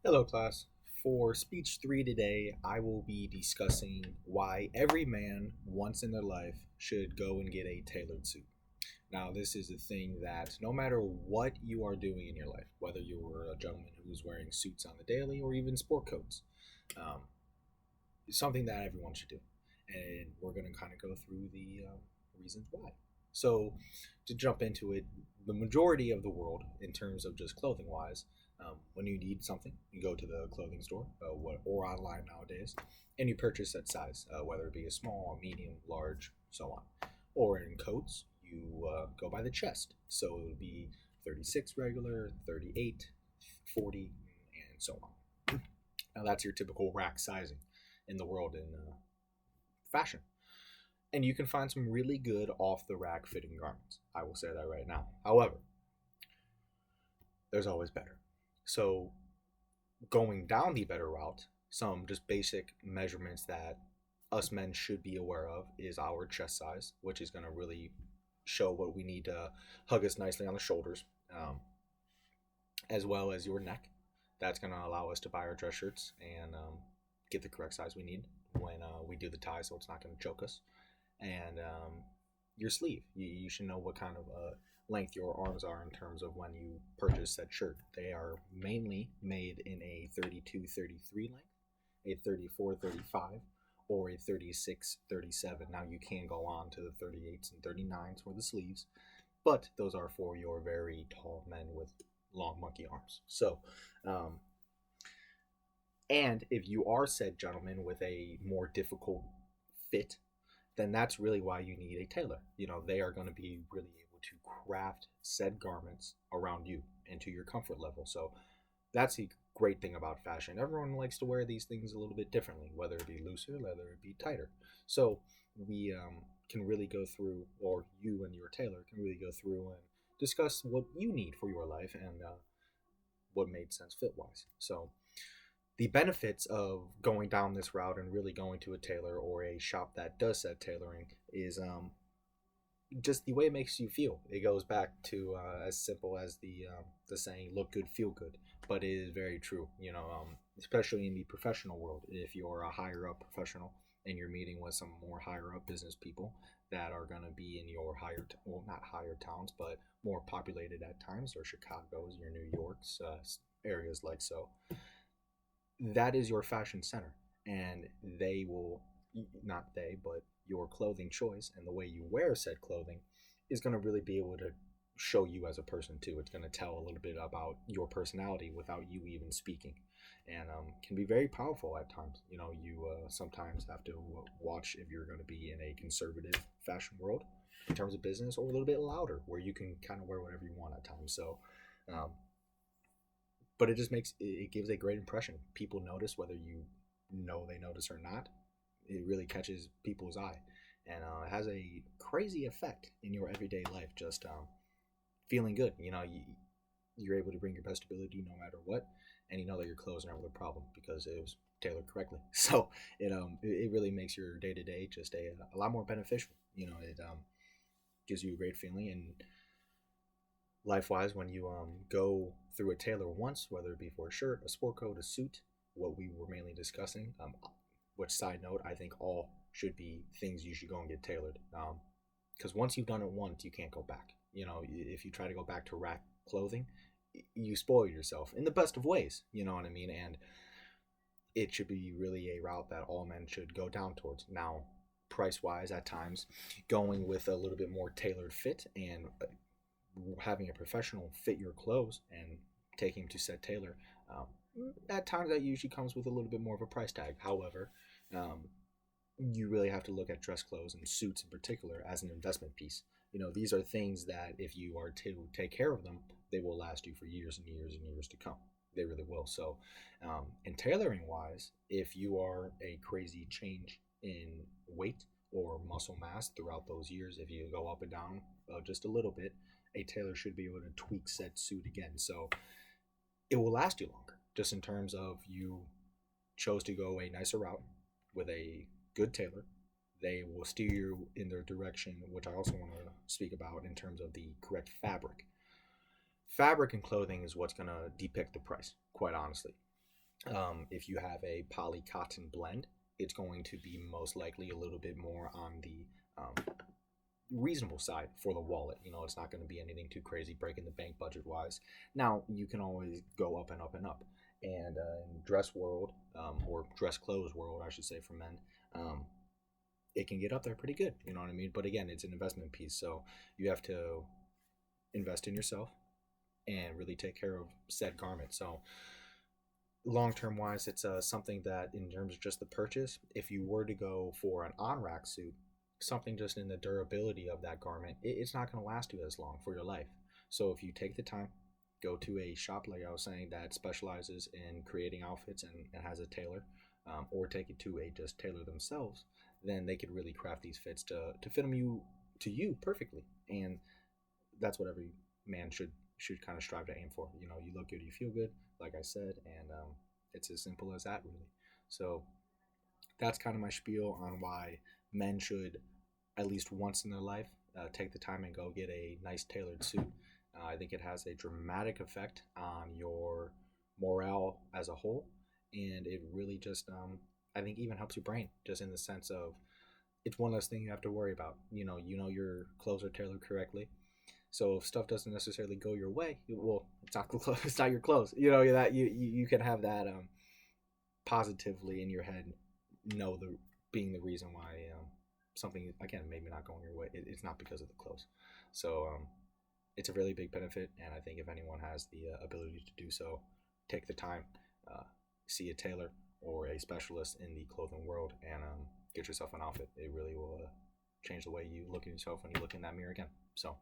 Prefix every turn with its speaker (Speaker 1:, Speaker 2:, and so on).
Speaker 1: Hello, class. For speech three today, I will be discussing why every man once in their life should go and get a tailored suit. Now, this is a thing that no matter what you are doing in your life, whether you're a gentleman who's wearing suits on the daily or even sport coats, um, it's something that everyone should do. And we're going to kind of go through the reasons why. So, to jump into it, the majority of the world, in terms of just clothing wise, when you need something, you go to the clothing store or online nowadays, and you purchase that size, whether it be a small, medium, large, so on. Or in coats, you go by the chest. So it would be 36 regular, 38, 40, and so on. Now that's your typical rack sizing in the world in fashion. And you can find some really good off the rack fitting garments. I will say that right now. However, there's always better. So, going down the better route, some just basic measurements that us men should be aware of is our chest size, which is going to really show what we need to hug us nicely on the shoulders, as well as your neck. That's going to allow us to buy our dress shirts and get the correct size we need when we do the tie, so it's not going to choke us. And your sleeve. You should know what kind of length your arms are in terms of when you purchase that shirt. They are mainly made in a 32-33 length, a 34-35, or a 36-37. Now you can go on to the 38s and 39s for the sleeves, but those are for your very tall men with long monkey arms. So, and if you are said gentleman with a more difficult fit, then that's really why you need a tailor. You know, they are going to be really able to craft said garments around you and to your comfort level. So that's the great thing about fashion. Everyone likes to wear these things a little bit differently, whether it be looser, whether it be tighter. So we can really go through, or you and your tailor can really go through and discuss what you need for your life and what made sense fit wise. So the benefits of going down this route and really going to a tailor or a shop that does that tailoring is just the way it makes you feel. It goes back to as simple as the saying "look good, feel good," but it is very true. You know, especially in the professional world, if you're a higher up professional and you're meeting with some more higher up business people that are going to be in your well, not higher towns, but more populated at times, or Chicago's, your New York's, areas like so, that is your fashion center, and they will, not they, but your clothing choice and the way you wear said clothing is going to really be able to show you as a person too. It's going to tell a little bit about your personality without you even speaking, and can be very powerful at times. You know, you sometimes have to watch if you're going to be in a conservative fashion world in terms of business, or a little bit louder where you can kind of wear whatever you want at times. So um, but it just makes it gives a great impression. People notice whether you know they notice or not. It really catches people's eye, and it has a crazy effect in your everyday life. Just feeling good. You know, you're able to bring your best ability no matter what, and you know that your clothes are never the problem because it was tailored correctly. So it really makes your day to day just a lot more beneficial. You know, it gives you a great feeling, and life wise, when you go through a tailor once, whether it be for a shirt, a sport coat, a suit, what we were mainly discussing, which side note, I think all should be things you should go and get tailored. Because once you've done it once, you can't go back. You know, if you try to go back to rack clothing, you spoil yourself in the best of ways. You know what I mean? And it should be really a route that all men should go down towards. Now, price wise, at times, going with a little bit more tailored fit and having a professional fit your clothes and taking them to said tailor, um, at times that usually comes with a little bit more of a price tag. However, um, you really have to look at dress clothes and suits in particular as an investment piece. You know, these are things that if you are to take care of them, they will last you for years and years and years to come. They really will. So, in tailoring wise, if you are a crazy change in weight or muscle mass throughout those years, if you go up and down just a little bit, a tailor should be able to tweak said suit again. So it will last you longer, just in terms of you chose to go a nicer route with a good tailor. They will steer you in their direction, which I also want to speak about in terms of the correct fabric. Fabric and clothing is what's going to depict the price, quite honestly. If you have a poly cotton blend, it's going to be most likely a little bit more on the reasonable side for the wallet. It's not going to be anything too crazy, breaking the bank budget wise. Now, you can always go up and up and up. And in dress world, or dress clothes world, I should say, for men, um, it can get up there pretty good. You know what I mean? But again, it's an investment piece. So you have to invest in yourself and really take care of said garment. So long term wise, it's something that, in terms of just the purchase, if you were to go for an on rack suit, something just in the durability of that garment, it's not going to last you as long for your life. So if you take the time, go to a shop, like I was saying, that specializes in creating outfits and has a tailor, or take it to a just tailor themselves, then they could really craft these fits to fit them to you perfectly. And that's what every man should kind of strive to aim for. You look good, you feel good, like I said, and it's as simple as that, really. So that's kind of my spiel on why men should, at least once in their life, take the time and go get a nice tailored suit. I think it has a dramatic effect on your morale as a whole, and it really just, I think, even helps your brain, just in the sense of it's one less thing you have to worry about. Your clothes are tailored correctly, so if stuff doesn't necessarily go your way, well, it's not the clothes, it's not your clothes. That you can have that positively in your head, know the being the reason why something, again, maybe not going your way. It's not because of the clothes. So it's a really big benefit, and I think if anyone has the ability to do so, take the time, uh, see a tailor or a specialist in the clothing world, and get yourself an outfit. It really will change the way you look at yourself when you look in that mirror again. So